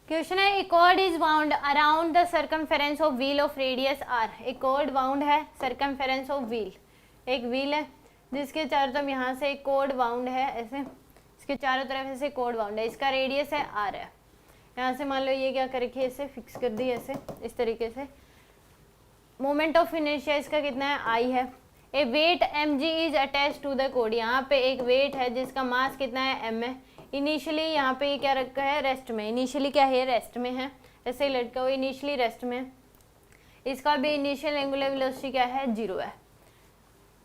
Question है, a cord is bound around the circumference of wheel of radius R. एक cord bound है circumference of wheel, एक wheel है जिसके चारों तरफ यहाँ से एक कॉर्ड बाउंड है, ऐसे इसके चारों तरफ ऐसे कॉर्ड बाउंड है, इसका रेडियस है आर है। यहाँ से मान लो ये क्या कर रखी है, इसे फिक्स कर दी ऐसे इस तरीके से। मोमेंट ऑफ इनर्शिया इसका कितना है, आई है। A weight mg is attach to the cord, यहाँ पे एक वेट है जिसका मास कितना है m है। इनिशियली यहाँ पे ये क्या रखा है, रेस्ट में। इनिशियली क्या है, रेस्ट में है, ऐसे ही लटका हुआ, इनिशियली रेस्ट में। इसका भी इनिशियल एंगुलर वेलोसिटी क्या है, 0 है।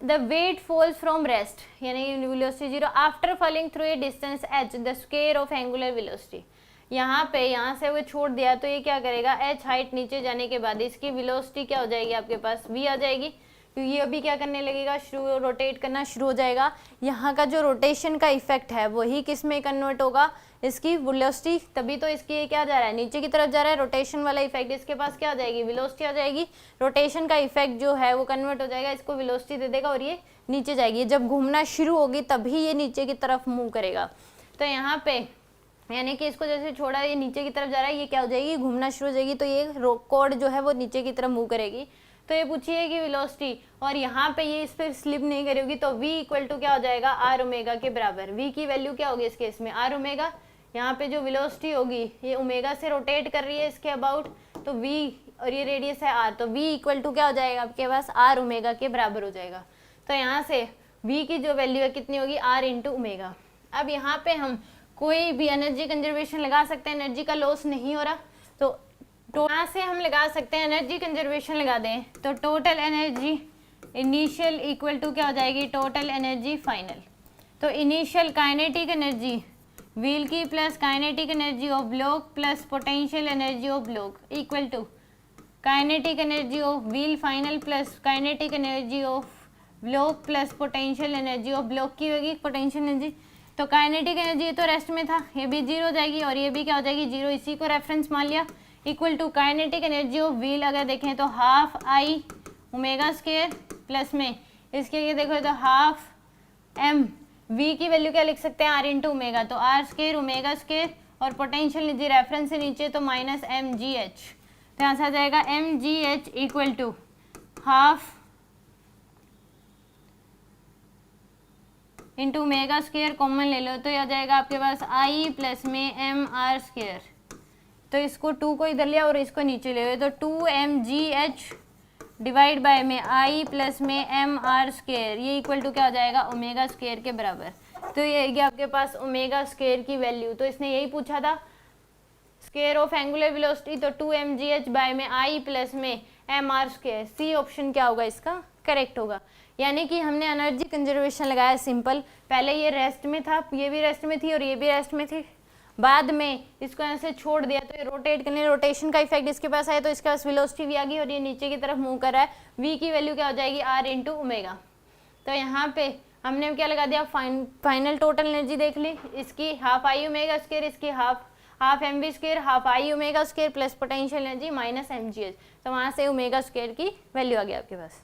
The weight falls from rest, यानी velocity 0 after falling through a distance h the square of angular velocity. यहाँ पे यहाँ से वो छोड़ दिया तो ये क्या करेगा, h हाइट नीचे जाने के बाद इसकी वेलोसिटी क्या हो जाएगी आपके पास, v आ जाएगी, क्योंकि ये अभी क्या करने लगेगा, शुरू रोटेट करना शुरू हो जाएगा। यहाँ का जो रोटेशन का इफेक्ट है वही किस में कन्वर्ट होगा, इसकी वेलोसिटी, तभी तो इसकी ये क्या जा रहा है, नीचे की तरफ जा रहा है। रोटेशन वाला इफेक्ट इसके पास क्या आ जाएगी, वेलोसिटी आ जाएगी। रोटेशन का इफेक्ट जो है वो कन्वर्ट हो जाएगा, इसको वेलोसिटी दे देगा और ये नीचे जाएगी। जब घूमना शुरू होगी तभी ये नीचे की तरफ मूव करेगा। तो यहाँ पे यानी कि इसको जैसे छोड़ा, ये नीचे की तरफ जा रहा है, ये क्या हो जाएगी, घूमना शुरू हो जाएगी, तो ये कॉर्ड जो है वो नीचे की तरफ मूव करेगी। तो ये पूछिए कि वेलोसिटी, और यहाँ पे ये इस पर स्लिप नहीं करेगी, तो v इक्वल टू क्या हो जाएगा, आर ओमेगा के बराबर। v की वैल्यू क्या होगी इस केस में, आर ओमेगा। यहाँ पे जो वेलोसिटी होगी ये ओमेगा से रोटेट कर रही है इसके अबाउट, तो v और ये रेडियस है r, तो v इक्वल टू क्या हो जाएगा आपके पास, आर ओमेगा के बराबर हो जाएगा। तो यहाँ से v की जो वैल्यू है कितनी होगी, r इंटू ओमेगा। अब यहाँ पे हम कोई भी एनर्जी कंजर्वेशन लगा सकते हैं, एनर्जी का लॉस नहीं हो रहा, तो यहाँ से हम लगा सकते हैं एनर्जी कंजर्वेशन लगा दें, तो total energy initial equal to क्या हो जाएगी, टोटल एनर्जी फाइनल। तो इनिशियल काइनेटिक एनर्जी व्हील की plus kinetic energy of block plus potential energy of block equal to kinetic energy of wheel final plus kinetic energy of block plus potential energy of block की होगी potential energy. तो kinetic energy तो rest में था, ये भी 0 हो जाएगी और ये भी क्या हो जाएगी, 0, इसी को रेफरेंस मान लिया। Equal to kinetic energy of wheel अगर देखें तो half I omega square plus में इसके ये देखो तो हाफ एम, वी की वैल्यू क्या लिख सकते हैं, आर इंटू ओमेगा, तो आर स्क्वायर ओमेगा स्क्वायर, और पोटेंशियल एनर्जी रेफरेंस से नीचे तो माइनस एम जी एच, तो यहाँ से आ जाएगा M G H equal to half into omega square, common ले लो तो ये आ जाएगा आपके पास आई प्लस में एम आर स्क्वायर। तो इसको 2 को इधर लिया और इसको नीचे ले, तो 2mgh डिवाइड बाय में आई प्लस में एम आर स्क्वायर, ये इक्वल टू क्या हो जाएगा, ओमेगा स्क्वायर के बराबर। तो ये आएगी आपके पास ओमेगा स्क्वायर की वैल्यू। तो इसने यही पूछा था स्क्वायर ऑफ एंगुलर वेलोसिटी, तो 2mgh बाय में आई प्लस में M R square, C option क्या होगा इसका करेक्ट होगा। यानी कि हमने एनर्जी कंजर्वेशन लगाया सिंपल, पहले ये रेस्ट में था, ये भी रेस्ट में थी और ये भी रेस्ट में थी, बाद में इसको ऐसे छोड़ दिया तो ये रोटेट करने, रोटेशन का इफेक्ट इसके पास आया तो इसके पास वेलोसिटी भी आ गई और ये नीचे की तरफ मूव कर रहा है। v की वैल्यू क्या हो जाएगी, r इंटू ओमेगा। तो यहाँ पे हमने क्या लगा दिया, फाइनल टोटल एनर्जी देख ली, इसकी हाफ आई ओमेगा स्क्वायर, इसकी half M V square, half I omega square plus potential energy minus M G H, तो वहाँ से ओमेगा स्क्वायर की वैल्यू आ गई आपके पास।